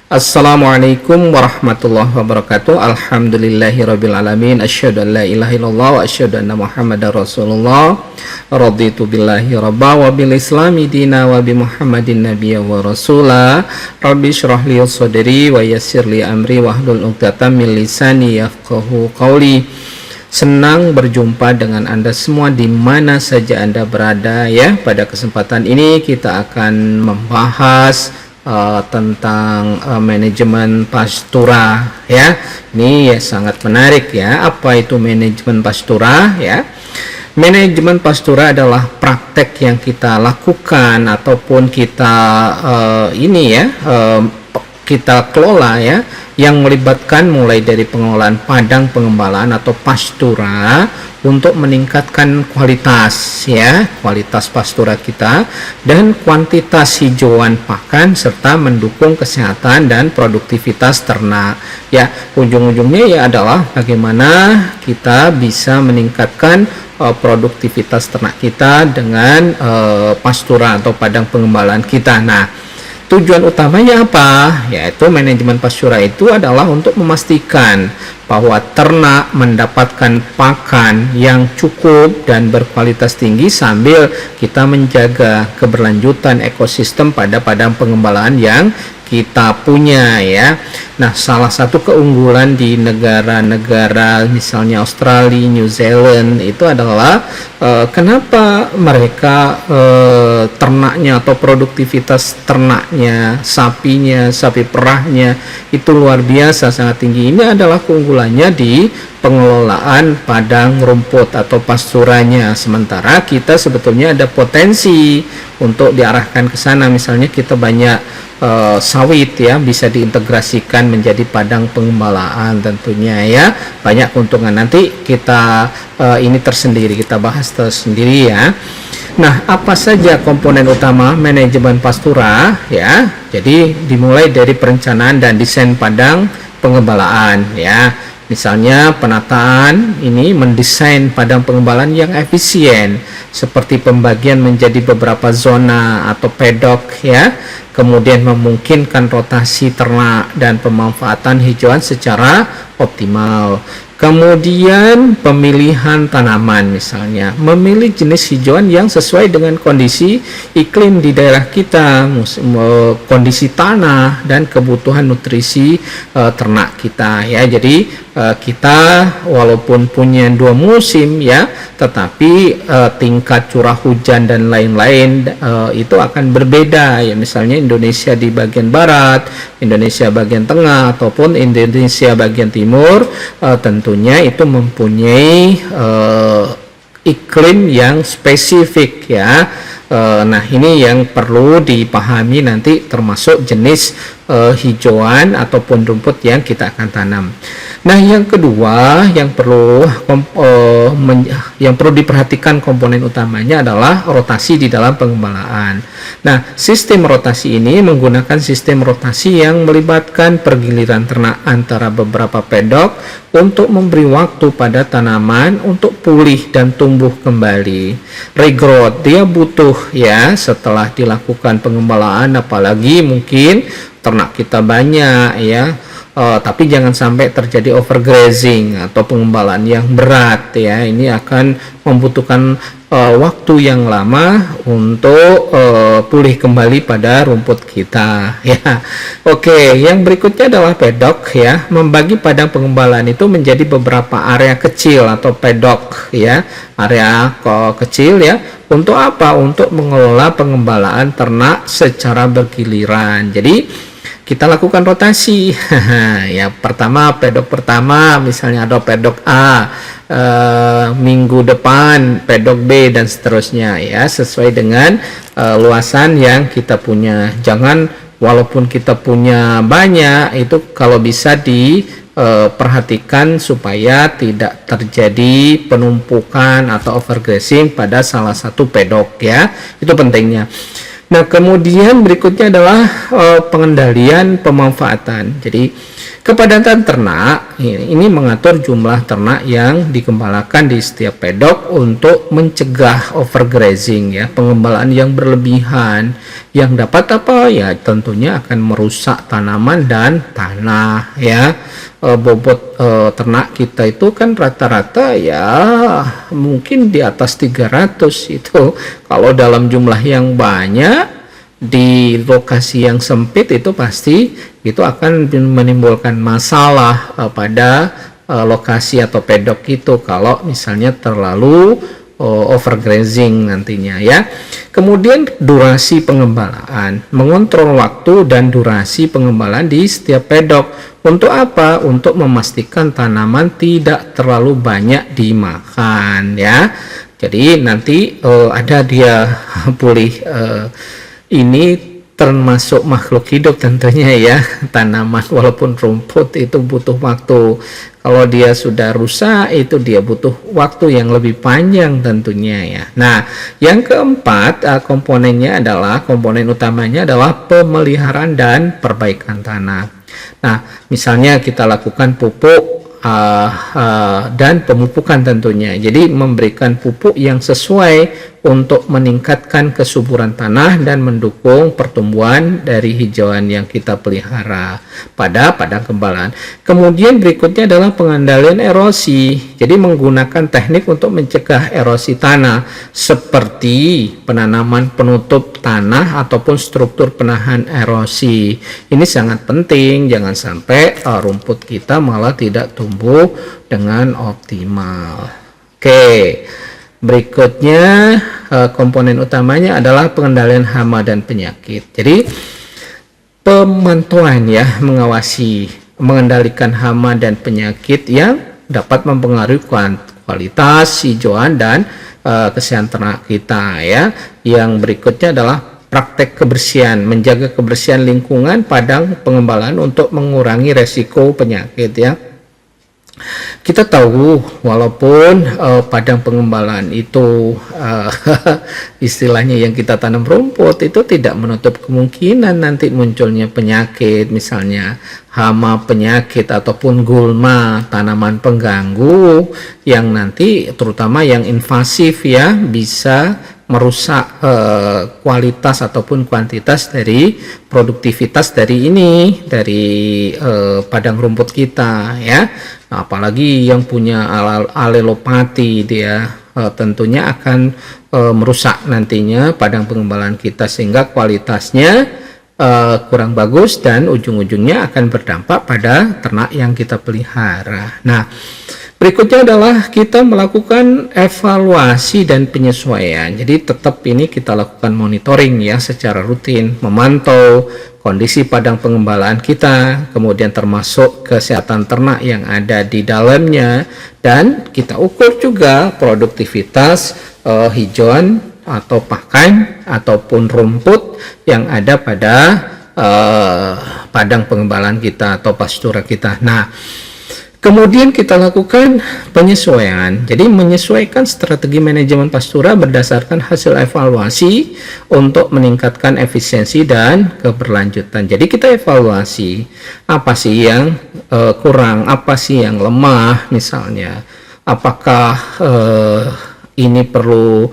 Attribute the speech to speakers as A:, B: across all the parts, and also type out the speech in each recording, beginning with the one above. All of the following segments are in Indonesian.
A: Assalamualaikum warahmatullahi wabarakatuh. Alhamdulillahirabbil alamin. Asyhadu an la ilaha illallah wa asyhadu anna Muhammadar Rasulullah. Raditu billahi rabba wa bil islami dina wa bi Muhammadin nabiyya wa rasula. Rabbi shrah li sadri wa yassir li amri wahlul 'uqdatam min lisani yafqahu qawli. Senang berjumpa dengan Anda semua di mana saja Anda berada ya. Pada kesempatan ini kita akan membahas tentang manajemen pastura ya. Ini ya sangat menarik ya. Apa itu manajemen pastura ya? Manajemen pastura adalah praktek yang kita lakukan ataupun kita kita kelola ya, yang melibatkan mulai dari pengelolaan padang pengembalaan atau pastura untuk meningkatkan kualitas ya, kualitas pastura kita dan kuantitas hijauan pakan serta mendukung kesehatan dan produktivitas ternak ya. Ujung-ujungnya ya adalah bagaimana kita bisa meningkatkan produktivitas ternak kita dengan pastura atau padang pengembalaan kita. Nah, tujuan utamanya apa? Yaitu manajemen pastura itu adalah untuk memastikan bahwa ternak mendapatkan pakan yang cukup dan berkualitas tinggi sambil kita menjaga keberlanjutan ekosistem pada padang pengembalaan yang kita punya ya. Nah, salah satu keunggulan di negara-negara misalnya Australia, New Zealand itu adalah kenapa mereka ternaknya atau produktivitas ternaknya, sapinya, sapi perahnya itu luar biasa sangat tinggi. Ini adalah keunggulannya di pengelolaan padang rumput atau pasturanya. Sementara kita sebetulnya ada potensi untuk diarahkan ke sana. Misalnya kita banyak sawit ya, bisa diintegrasikan menjadi padang pengembalaan tentunya ya. Banyak keuntungan, nanti kita ini tersendiri, kita bahas tersendiri ya. Nah, apa saja komponen utama manajemen pastura ya? Jadi dimulai dari perencanaan dan desain padang pengembalaan ya. Misalnya penataan ini mendesain padang pengembalaan yang efisien seperti pembagian menjadi beberapa zona atau pedok ya. Kemudian memungkinkan rotasi ternak dan pemanfaatan hijauan secara optimal. Kemudian pemilihan tanaman, misalnya memilih jenis hijauan yang sesuai dengan kondisi iklim di daerah kita, kondisi tanah dan kebutuhan nutrisi ternak kita ya. Jadi kita walaupun punya dua musim ya, tetapi tingkat curah hujan dan lain-lain itu akan berbeda ya. Misalnya Indonesia di bagian barat, Indonesia bagian tengah ataupun Indonesia bagian timur tentunya itu mempunyai iklim yang spesifik ya. Nah, ini yang perlu dipahami nanti, termasuk jenis hijauan ataupun rumput yang kita akan tanam. Nah, yang kedua yang perlu diperhatikan komponen utamanya adalah rotasi di dalam pengembalaan. Nah, sistem rotasi ini menggunakan sistem rotasi yang melibatkan pergiliran ternak antara beberapa pedok untuk memberi waktu pada tanaman untuk pulih dan tumbuh kembali. Regrowth dia butuh ya setelah dilakukan pengembalaan, apalagi mungkin ternak kita banyak ya. Tapi jangan sampai terjadi overgrazing atau pengembalaan yang berat ya. Ini akan membutuhkan waktu yang lama untuk pulih kembali pada rumput kita ya. Oke, yang berikutnya adalah pedok ya. Membagi padang pengembalaan itu menjadi beberapa area kecil atau pedok ya, area kecil ya. Untuk apa? Untuk mengelola pengembalaan ternak secara bergiliran. Jadi kita lakukan rotasi ya. Pertama, pedok pertama misalnya ada pedok A, minggu depan pedok B dan seterusnya ya, sesuai dengan luasan yang kita punya. Jangan walaupun kita punya banyak, itu kalau bisa diperhatikan supaya tidak terjadi penumpukan atau overgrazing pada salah satu pedok ya. Itu pentingnya. Nah, kemudian berikutnya adalah pengendalian pemanfaatan. Jadi, kepadatan ternak ini mengatur jumlah ternak yang digembalakan di setiap pedok untuk mencegah overgrazing ya, pengembalaan yang berlebihan yang dapat apa ya, tentunya akan merusak tanaman dan tanah ya. Bobot ternak kita itu kan rata-rata ya mungkin di atas 300 itu. Kalau dalam jumlah yang banyak di lokasi yang sempit itu pasti itu akan menimbulkan masalah pada lokasi atau pedok itu kalau misalnya terlalu overgrazing nantinya ya. Kemudian durasi pengembalaan, mengontrol waktu dan durasi pengembalaan di setiap pedok. Untuk apa? Untuk memastikan tanaman tidak terlalu banyak dimakan ya. Jadi nanti ada dia pulih ini termasuk makhluk hidup tentunya ya, tanaman walaupun rumput itu butuh waktu. Kalau dia sudah rusak itu dia butuh waktu yang lebih panjang tentunya ya. Nah, yang keempat komponen utamanya adalah pemeliharaan dan perbaikan tanah. Nah, misalnya kita lakukan pupuk dan pemupukan tentunya. Jadi memberikan pupuk yang sesuai untuk meningkatkan kesuburan tanah dan mendukung pertumbuhan dari hijauan yang kita pelihara pada padang gembalaan. Kemudian berikutnya adalah pengendalian erosi. Jadi menggunakan teknik untuk mencegah erosi tanah seperti penanaman penutup tanah ataupun struktur penahan erosi. Ini sangat penting, jangan sampai rumput kita malah tidak tumbuh dengan optimal. Oke. Berikutnya komponen utamanya adalah pengendalian hama dan penyakit. Jadi pemantauan ya, mengawasi, mengendalikan hama dan penyakit yang dapat mempengaruhi kualitas hijauan dan kesehatan ternak kita ya. Yang berikutnya adalah praktek kebersihan, menjaga kebersihan lingkungan padang pengembalaan untuk mengurangi resiko penyakit ya. Kita tahu walaupun padang pengembalaan itu istilahnya yang kita tanam rumput itu tidak menutup kemungkinan nanti munculnya penyakit, misalnya hama penyakit ataupun gulma, tanaman pengganggu yang nanti terutama yang invasif ya bisa merusak kualitas ataupun kuantitas dari produktivitas dari padang rumput kita ya. Nah, apalagi yang punya alelopati dia tentunya akan merusak nantinya padang pengembalaan kita sehingga kualitasnya kurang bagus dan ujung-ujungnya akan berdampak pada ternak yang kita pelihara. Nah, berikutnya adalah kita melakukan evaluasi dan penyesuaian. Jadi tetap ini kita lakukan monitoring ya secara rutin, memantau kondisi padang pengembalaan kita, kemudian termasuk kesehatan ternak yang ada di dalamnya, dan kita ukur juga produktivitas hijauan atau pakan ataupun rumput yang ada pada padang pengembalaan kita atau pastura kita. Nah, kemudian kita lakukan penyesuaian. Jadi menyesuaikan strategi manajemen pastura berdasarkan hasil evaluasi untuk meningkatkan efisiensi dan keberlanjutan. Jadi kita evaluasi apa sih yang kurang, apa sih yang lemah misalnya. Apakah ini perlu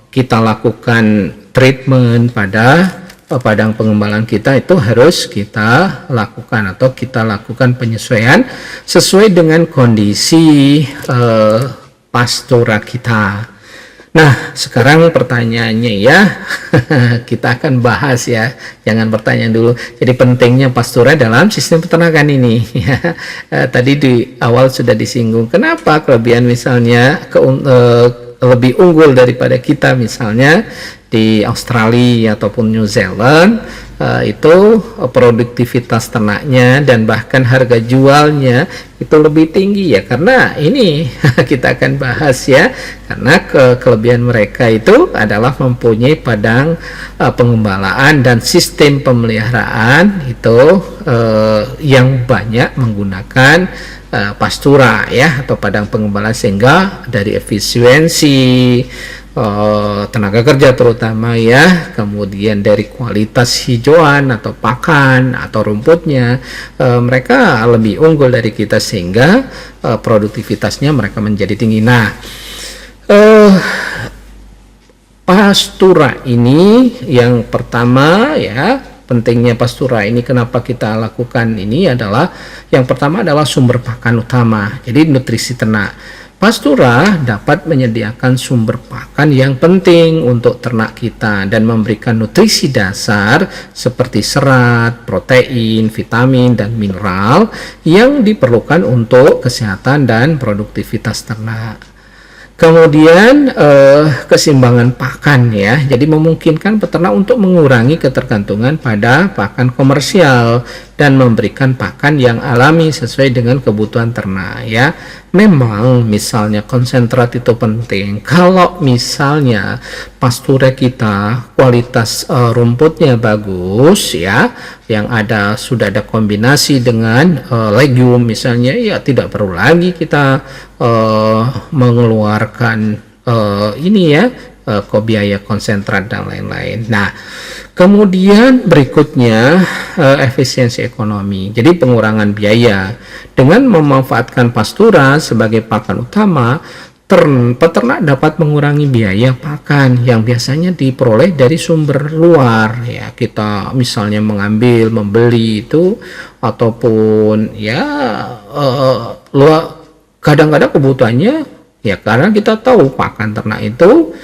A: kita lakukan treatment pada padang pengembalaan kita, itu harus kita lakukan atau kita lakukan penyesuaian sesuai dengan kondisi pastura kita. Nah, sekarang pertanyaannya ya, kita akan bahas ya, jangan pertanyaan dulu. Jadi pentingnya pastura dalam sistem peternakan ini. Tadi di awal sudah disinggung, kenapa kelebihan misalnya lebih unggul daripada kita misalnya di Australia ataupun New Zealand, itu produktivitas ternaknya dan bahkan harga jualnya itu lebih tinggi ya, karena ini kita akan bahas ya, karena kelebihan mereka itu adalah mempunyai padang pengembalaan dan sistem pemeliharaan itu yang banyak menggunakan pastura ya atau padang pengembalaan, sehingga dari efisiensi tenaga kerja terutama ya, kemudian dari kualitas hijauan atau pakan atau rumputnya, mereka lebih unggul dari kita sehingga produktivitasnya mereka menjadi tinggi. Nah, pastura ini yang pertama ya, pentingnya pastura ini kenapa kita lakukan ini adalah yang pertama adalah sumber pakan utama, jadi nutrisi ternak. Pastura dapat menyediakan sumber pakan yang penting untuk ternak kita dan memberikan nutrisi dasar seperti serat, protein, vitamin, dan mineral yang diperlukan untuk kesehatan dan produktivitas ternak. Kemudian keseimbangan pakan ya, jadi memungkinkan peternak untuk mengurangi ketergantungan pada pakan komersial dan memberikan pakan yang alami sesuai dengan kebutuhan ternak ya. Memang misalnya konsentrat itu penting. Kalau misalnya pastura kita kualitas rumputnya bagus ya, yang sudah ada kombinasi dengan legume misalnya, ya tidak perlu lagi kita mengeluarkan ini ya, biaya konsentrat dan lain-lain. Nah, kemudian berikutnya efisiensi ekonomi, jadi pengurangan biaya dengan memanfaatkan pastura sebagai pakan utama. Peternak dapat mengurangi biaya pakan yang biasanya diperoleh dari sumber luar ya, kita misalnya membeli itu ataupun ya kadang-kadang kebutuhannya ya, karena kita tahu pakan ternak itu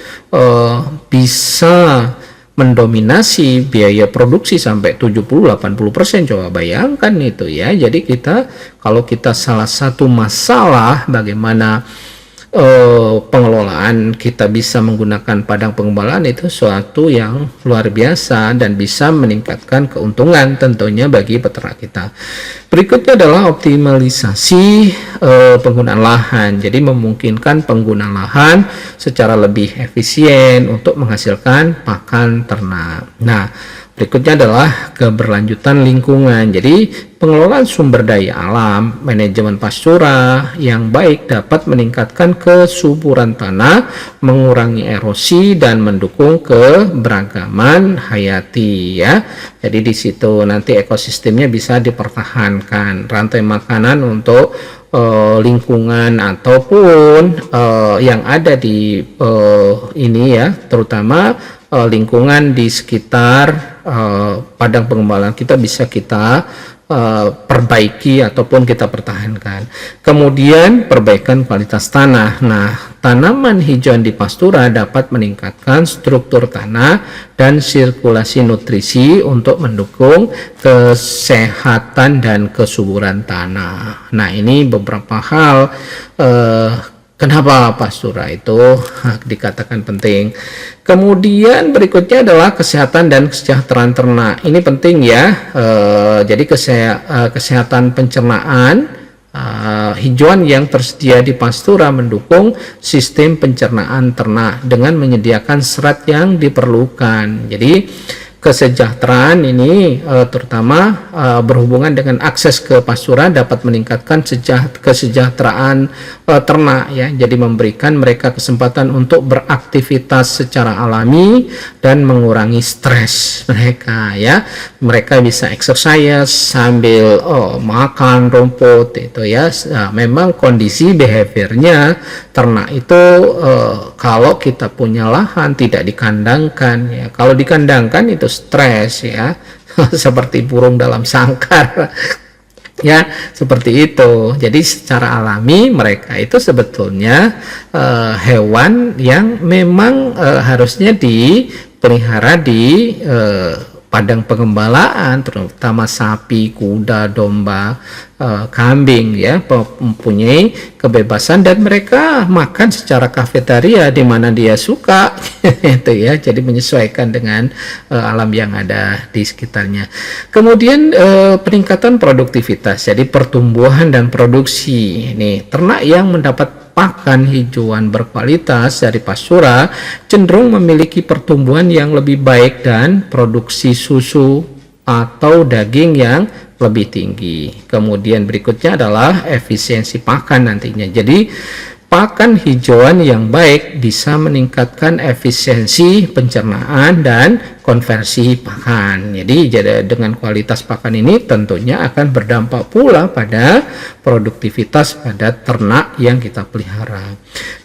A: bisa mendominasi biaya produksi sampai 70-80%. Coba bayangkan itu ya. Jadi kalau kita salah satu masalah bagaimana pengelolaan kita bisa menggunakan padang pengembalaan, itu suatu yang luar biasa dan bisa meningkatkan keuntungan tentunya bagi peternak kita. Berikutnya adalah optimalisasi penggunaan lahan, jadi memungkinkan pengguna lahan secara lebih efisien untuk menghasilkan pakan ternak. Nah, berikutnya adalah keberlanjutan lingkungan. Jadi pengelolaan sumber daya alam, manajemen pastura yang baik dapat meningkatkan kesuburan tanah, mengurangi erosi dan mendukung keberagaman hayati ya. Jadi di situ nanti ekosistemnya bisa dipertahankan, rantai makanan untuk lingkungan ataupun yang ada di ini ya, terutama lingkungan di sekitar padang pengembalaan kita bisa kita perbaiki ataupun kita pertahankan. Kemudian perbaikan kualitas tanah. Nah, tanaman hijauan di pastura dapat meningkatkan struktur tanah dan sirkulasi nutrisi untuk mendukung kesehatan dan kesuburan tanah. Nah, ini beberapa hal kenapa pastura itu dikatakan penting. Kemudian berikutnya adalah kesehatan dan kesejahteraan ternak. Ini penting ya. Jadi kesehatan pencernaan hijauan yang tersedia di pastura mendukung sistem pencernaan ternak dengan menyediakan serat yang diperlukan. Jadi kesejahteraan ini terutama berhubungan dengan akses ke pastura dapat meningkatkan kesejahteraan ternak ya, jadi memberikan mereka kesempatan untuk beraktivitas secara alami dan mengurangi stres mereka ya. Mereka bisa exercise sambil makan rumput itu ya. Memang kondisi behaviornya ternak itu kalau kita punya lahan tidak dikandangkan ya, kalau dikandangkan itu stres ya seperti burung dalam sangkar ya, seperti itu. Jadi secara alami mereka itu sebetulnya hewan yang memang harusnya dipelihara di padang pengembalaan, terutama sapi, kuda, domba, kambing ya, mempunyai kebebasan dan mereka makan secara kafetaria di mana dia suka itu ya, jadi menyesuaikan dengan alam yang ada di sekitarnya. Kemudian peningkatan produktivitas, jadi pertumbuhan dan produksi. Nih, ternak yang mendapat pakan hijauan berkualitas dari pastura cenderung memiliki pertumbuhan yang lebih baik dan produksi susu atau daging yang lebih tinggi. Kemudian berikutnya adalah efisiensi pakan nantinya. Jadi Pakan hijauan yang baik bisa meningkatkan efisiensi pencernaan dan konversi pakan. Jadi dengan kualitas pakan ini tentunya akan berdampak pula pada produktivitas pada ternak yang kita pelihara.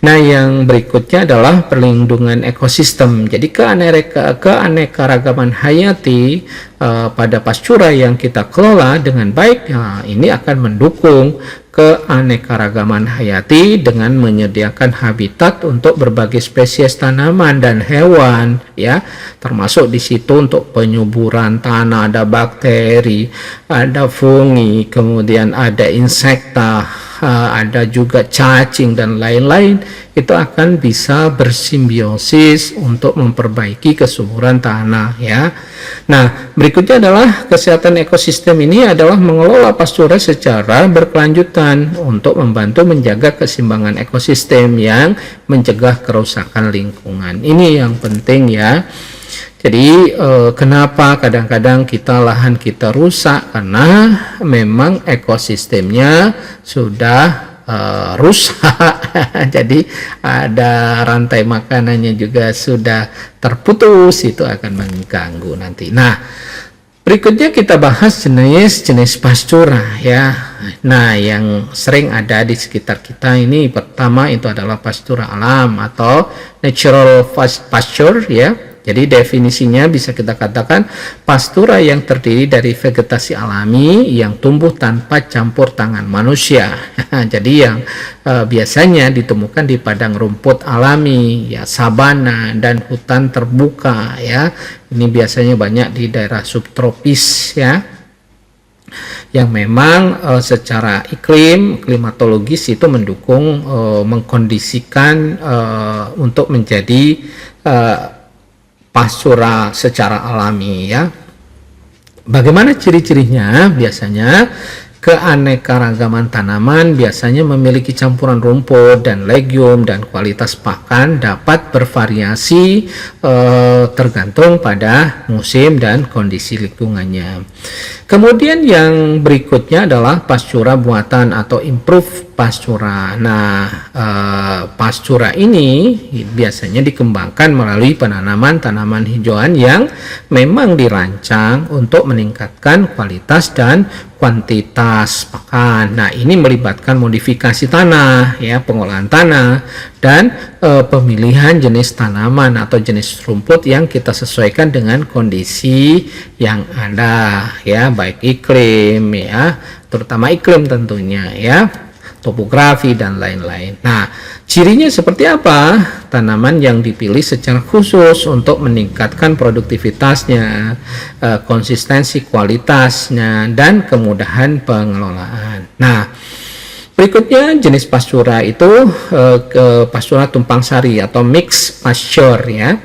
A: Nah, yang berikutnya adalah perlindungan ekosistem. Jadi keanekaragaman hayati pada pastura yang kita kelola dengan baik, ini akan mendukung keanekaragaman hayati dengan menyediakan habitat untuk berbagai spesies tanaman dan hewan, ya, termasuk di situ untuk penyuburan tanah, ada bakteri, ada fungi, kemudian ada insekta, ada juga cacing dan lain-lain. Itu akan bisa bersimbiosis untuk memperbaiki kesuburan tanah, ya. Nah, berikutnya adalah kesehatan ekosistem. Ini adalah mengelola pastura secara berkelanjutan untuk membantu menjaga keseimbangan ekosistem yang mencegah kerusakan lingkungan. Ini yang penting, ya. Jadi kenapa kadang-kadang lahan kita rusak, karena memang ekosistemnya sudah rusak. Jadi ada rantai makanannya juga sudah terputus, itu akan mengganggu nanti. Nah, berikutnya kita bahas jenis-jenis pastura, ya. Nah, yang sering ada di sekitar kita ini, pertama itu adalah pastura alam atau natural pasture, ya. Jadi definisinya bisa kita katakan pastura yang terdiri dari vegetasi alami yang tumbuh tanpa campur tangan manusia. Jadi yang biasanya ditemukan di padang rumput alami, ya, sabana dan hutan terbuka, ya. Ini biasanya banyak di daerah subtropis, ya, yang memang secara klimatologis itu mendukung, mengkondisikan untuk menjadi pastura secara alami, ya. Bagaimana ciri-cirinya? Biasanya keanekaragaman tanaman biasanya memiliki campuran rumput dan legium, dan kualitas pakan dapat bervariasi tergantung pada musim dan kondisi lingkungannya. Kemudian yang berikutnya adalah pastura buatan atau improve pastura. Nah, pastura ini biasanya dikembangkan melalui penanaman tanaman hijauan yang memang dirancang untuk meningkatkan kualitas dan kuantitas pakan. Nah, ini melibatkan modifikasi tanah, ya, pengolahan tanah, dan pemilihan jenis tanaman atau jenis rumput yang kita sesuaikan dengan kondisi yang ada, ya, baik iklim, ya, terutama iklim tentunya, ya, topografi dan lain-lain. Nah, cirinya seperti apa? Tanaman yang dipilih secara khusus untuk meningkatkan produktivitasnya, konsistensi kualitasnya, dan kemudahan pengelolaan. Nah, berikutnya jenis pastura itu pastura tumpang sari atau mix pasture, ya.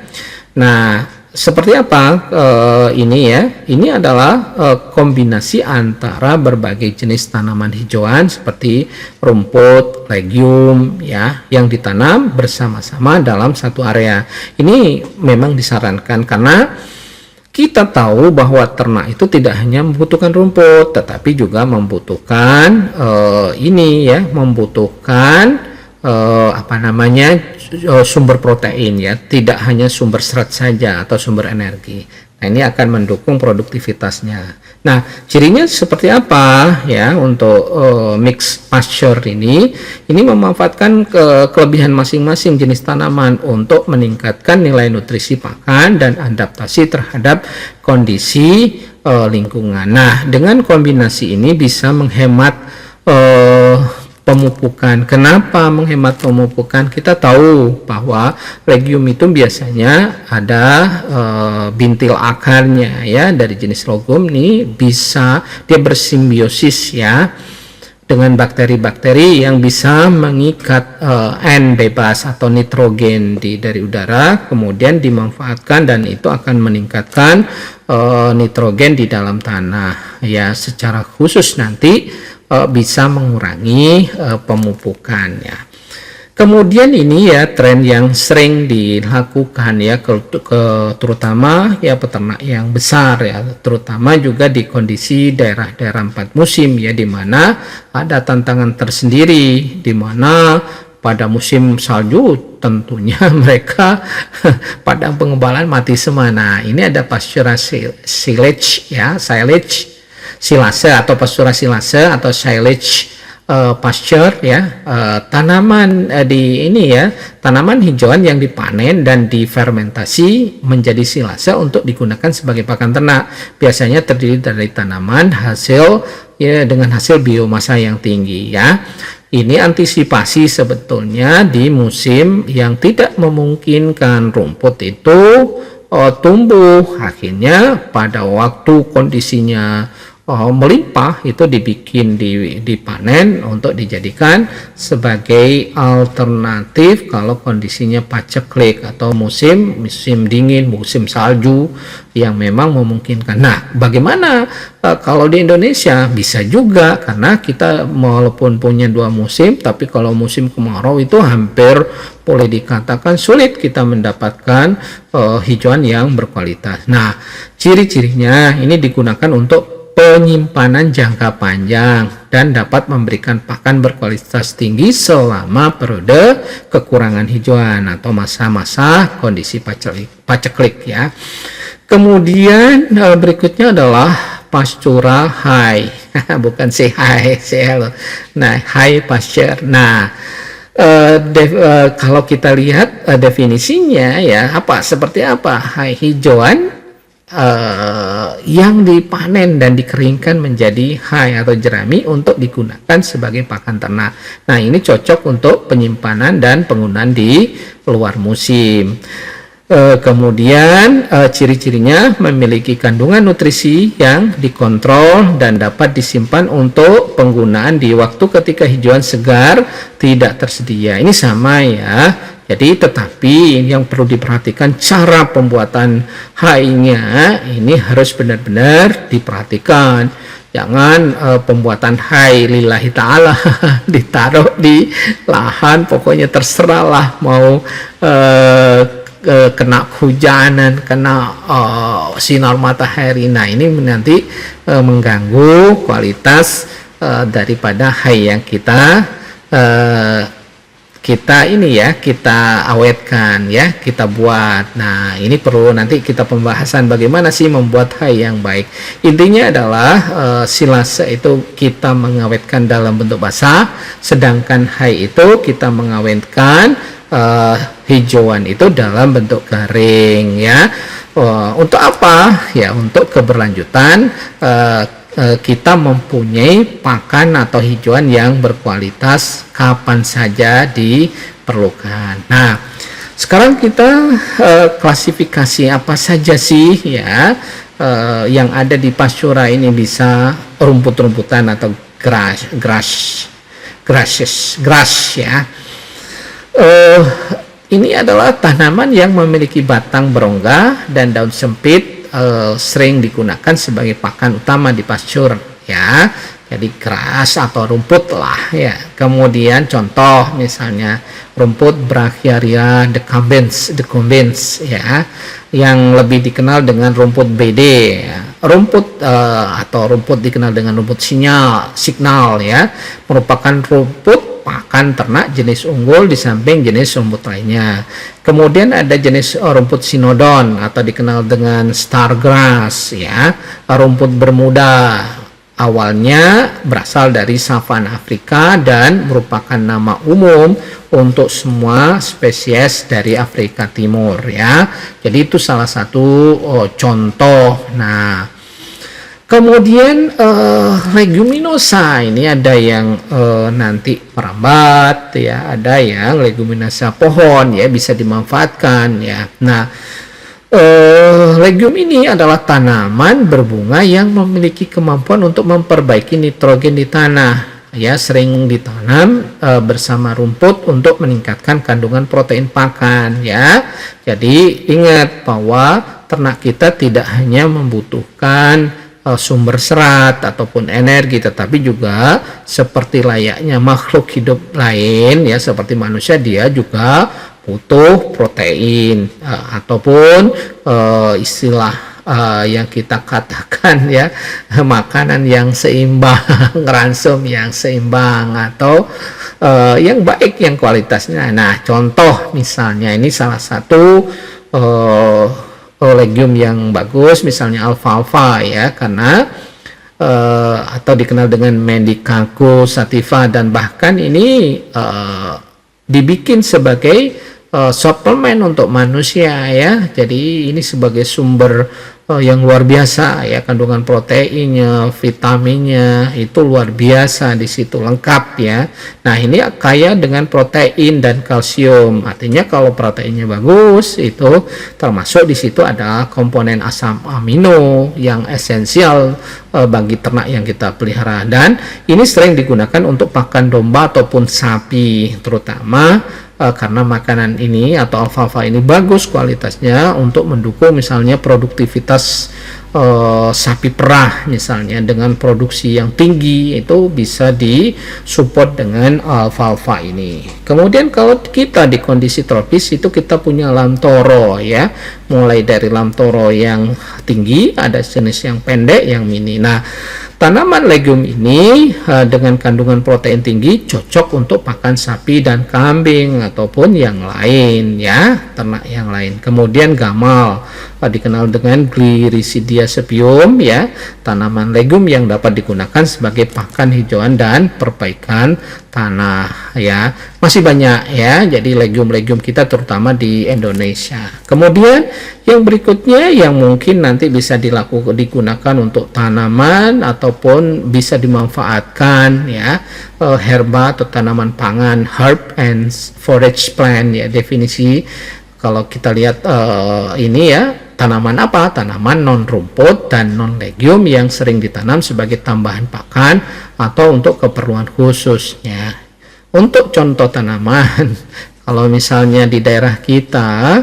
A: Nah, seperti apa ini, ya? Ini adalah kombinasi antara berbagai jenis tanaman hijauan seperti rumput, legium, ya, yang ditanam bersama-sama dalam satu area. Ini memang disarankan karena kita tahu bahwa ternak itu tidak hanya membutuhkan rumput, tetapi juga membutuhkan membutuhkan sumber protein, ya, tidak hanya sumber serat saja atau sumber energi. Nah, ini akan mendukung produktivitasnya. Nah, cirinya seperti apa, ya, untuk mix pasture ini memanfaatkan kelebihan masing-masing jenis tanaman untuk meningkatkan nilai nutrisi pakan dan adaptasi terhadap kondisi lingkungan. Nah, dengan kombinasi ini bisa menghemat pemupukan. Kenapa menghemat pemupukan? Kita tahu bahwa legium itu biasanya ada bintil akarnya, ya, dari jenis legium ini dia bersimbiosis, ya, dengan bakteri-bakteri yang bisa mengikat N bebas atau nitrogen dari udara, kemudian dimanfaatkan, dan itu akan meningkatkan nitrogen di dalam tanah, ya, secara khusus nanti bisa mengurangi pemupukan, ya. Kemudian ini, ya, tren yang sering dilakukan, ya, terutama, ya, peternak yang besar, ya, terutama juga di kondisi daerah-daerah 4 musim, ya, di mana ada tantangan tersendiri, di mana pada musim salju tentunya mereka padang pengembalaan mati semua. Nah, ini ada pastura silage ya, silase atau pastura silase atau silage pasture ya, tanaman di ini ya, tanaman hijauan yang dipanen dan difermentasi menjadi silase untuk digunakan sebagai pakan ternak. Biasanya terdiri dari tanaman hasil ya dengan hasil biomasa yang tinggi ya. Ini antisipasi sebetulnya di musim yang tidak memungkinkan rumput itu tumbuh. Akhirnya pada waktu kondisinya melimpah itu dipanen untuk dijadikan sebagai alternatif kalau kondisinya paceklik atau musim dingin, musim salju yang memang memungkinkan. Nah, bagaimana kalau di Indonesia? Bisa juga, karena kita walaupun punya 2 musim, tapi kalau musim kemarau itu hampir boleh dikatakan sulit kita mendapatkan hijauan yang berkualitas. Nah, ciri-cirinya ini digunakan untuk penyimpanan jangka panjang dan dapat memberikan pakan berkualitas tinggi selama periode kekurangan hijauan atau masa-masa kondisi paceklik ya. Kemudian berikutnya adalah pastura high, bukan say high, say hello. Nah, high pasture. Nah, kalau kita lihat definisinya ya, seperti apa high hijauan yang dipanen dan dikeringkan menjadi hay atau jerami untuk digunakan sebagai pakan ternak. Nah, ini cocok untuk penyimpanan dan penggunaan di luar musim. Kemudian ciri-cirinya memiliki kandungan nutrisi yang dikontrol dan dapat disimpan untuk penggunaan di waktu ketika hijauan segar tidak tersedia. Ini sama ya. Jadi tetapi yang perlu diperhatikan cara pembuatan hay-nya ini harus benar-benar diperhatikan. Jangan pembuatan hay lillahi ta'ala ditaruh di lahan, pokoknya terserahlah mau kena hujanan, kena sinar matahari. Nah, ini nanti mengganggu kualitas daripada hay yang kita awetkan ya, kita buat. Nah, ini perlu nanti kita pembahasan bagaimana sih membuat hay yang baik. Intinya adalah silase itu kita mengawetkan dalam bentuk basah, sedangkan hay itu kita mengawetkan hijauan itu dalam bentuk garing ya. Untuk apa ya? Untuk keberlanjutan kita mempunyai pakan atau hijauan yang berkualitas kapan saja diperlukan. Nah, sekarang kita klasifikasi apa saja sih ya yang ada di pastura ini. Bisa rumput-rumputan atau grass ya. Ini adalah tanaman yang memiliki batang berongga dan daun sempit, sering digunakan sebagai pakan utama di pastur ya. Jadi grass atau rumput lah ya. Kemudian contoh misalnya rumput Brachyria decumbens ya, yang lebih dikenal dengan rumput BD ya. Atau rumput dikenal dengan rumput signal ya, merupakan rumput pakan ternak jenis unggul di samping jenis rumput lainnya. Kemudian ada jenis rumput sinodon atau dikenal dengan stargrass ya, rumput Bermuda. Awalnya berasal dari savana Afrika dan merupakan nama umum untuk semua spesies dari Afrika Timur ya. Jadi itu salah satu contoh. Nah, kemudian leguminosa ini ada yang nanti merambat ya, ada yang leguminosa pohon ya, bisa dimanfaatkan ya. Nah, legume ini adalah tanaman berbunga yang memiliki kemampuan untuk memperbaiki nitrogen di tanah ya, sering ditanam bersama rumput untuk meningkatkan kandungan protein pakan ya. Jadi ingat bahwa ternak kita tidak hanya membutuhkan sumber serat ataupun energi, tetapi juga seperti layaknya makhluk hidup lain ya, seperti manusia, dia juga butuh protein ataupun istilah yang kita katakan ya, makanan yang seimbang, ransum yang seimbang, atau yang baik, yang kualitasnya. Nah, contoh misalnya ini salah satu legume yang bagus, misalnya alfalfa ya, karena atau dikenal dengan Medicago sativa, dan bahkan ini dibikin sebagai suplemen untuk manusia ya. Jadi ini sebagai sumber yang luar biasa ya, kandungan proteinnya, vitaminnya itu luar biasa, di situ lengkap ya. Nah, ini kaya dengan protein dan kalsium. Artinya kalau proteinnya bagus, itu termasuk di situ ada komponen asam amino yang esensial bagi ternak yang kita pelihara, dan ini sering digunakan untuk pakan domba ataupun sapi, terutama karena makanan ini atau alfalfa ini bagus kualitasnya untuk mendukung misalnya produktivitas sapi perah misalnya, dengan produksi yang tinggi itu bisa disupport dengan alfalfa ini. Kemudian kalau kita di kondisi tropis itu kita punya lam toro ya, mulai dari lam toro yang tinggi, ada jenis yang pendek, yang mini. Nah, tanaman legume ini dengan kandungan protein tinggi cocok untuk pakan sapi dan kambing ataupun yang lain ya, ternak yang lain. Kemudian gamal dikenal dengan Gliricidia sepium ya, tanaman legume yang dapat digunakan sebagai pakan hijauan dan perbaikan tanah ya. Masih banyak ya, jadi legume-legume kita terutama di Indonesia. Kemudian yang berikutnya yang mungkin nanti bisa digunakan untuk tanaman ataupun bisa dimanfaatkan ya, herba atau tanaman pangan, herb and forage plant ya, definisi kalau kita lihat ini ya, tanaman apa? Tanaman non rumput dan non legume yang sering ditanam sebagai tambahan pakan atau untuk keperluan khususnya. Untuk contoh tanaman, kalau misalnya di daerah kita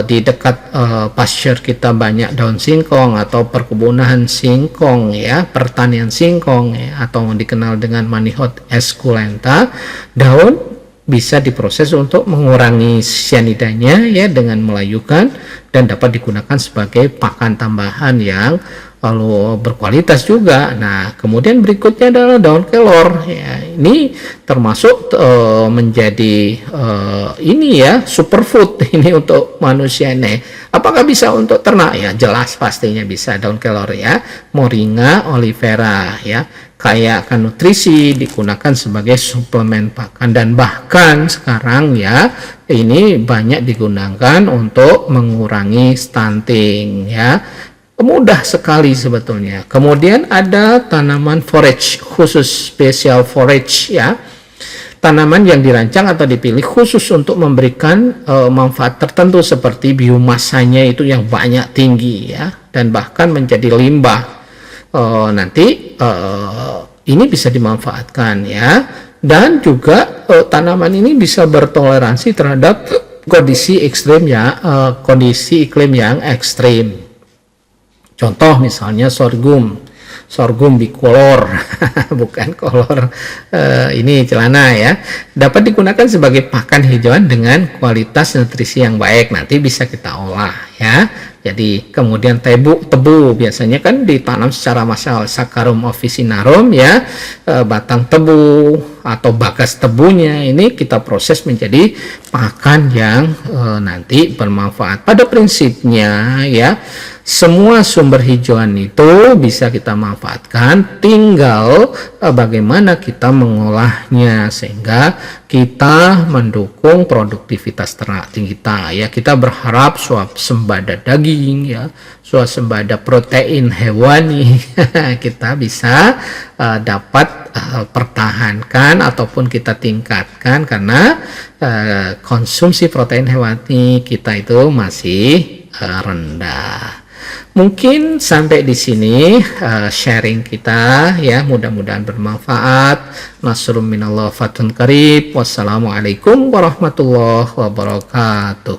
A: di dekat pasture kita banyak daun singkong atau perkebunan singkong ya, pertanian singkong ya, atau dikenal dengan Manihot esculenta, daun bisa diproses untuk mengurangi cyanidanya ya dengan melayukan, dan dapat digunakan sebagai pakan tambahan yang lalu berkualitas juga. Nah, kemudian berikutnya adalah daun kelor ya, ini termasuk menjadi ini ya, superfood ini untuk manusia nih. Apakah bisa untuk ternak? Ya jelas pastinya bisa, daun kelor ya, Moringa olivera ya, kaya akan nutrisi, digunakan sebagai suplemen pakan, dan bahkan sekarang ya ini banyak digunakan untuk mengurangi stunting ya, mudah sekali sebetulnya. Kemudian ada tanaman forage khusus, special forage ya, tanaman yang dirancang atau dipilih khusus untuk memberikan manfaat tertentu seperti biomasanya itu yang banyak tinggi ya, dan bahkan menjadi limbah. Nanti ini bisa dimanfaatkan ya, dan juga tanaman ini bisa bertoleransi terhadap kondisi ekstrim ya, kondisi iklim yang ekstrim. Contoh misalnya sorghum bicolor bukan kolor ini celana ya, dapat digunakan sebagai pakan hijauan dengan kualitas nutrisi yang baik, nanti bisa kita olah ya. Jadi kemudian tebu biasanya kan ditanam secara massal, Saccharum officinarum ya, batang tebu atau bagas tebunya ini kita proses menjadi pakan yang nanti bermanfaat. Pada prinsipnya ya, semua sumber hijauan itu bisa kita manfaatkan, tinggal bagaimana kita mengolahnya sehingga kita mendukung produktivitas ternak kita ya. Kita berharap swasembada daging ya, swasembada protein hewani kita bisa dapat pertahankan ataupun kita tingkatkan, karena konsumsi protein hewani kita itu masih rendah. Mungkin sampai di sini sharing kita ya, mudah-mudahan bermanfaat. Nasrun minallah fatun qarib. Wassalamualaikum warahmatullahi wabarakatuh.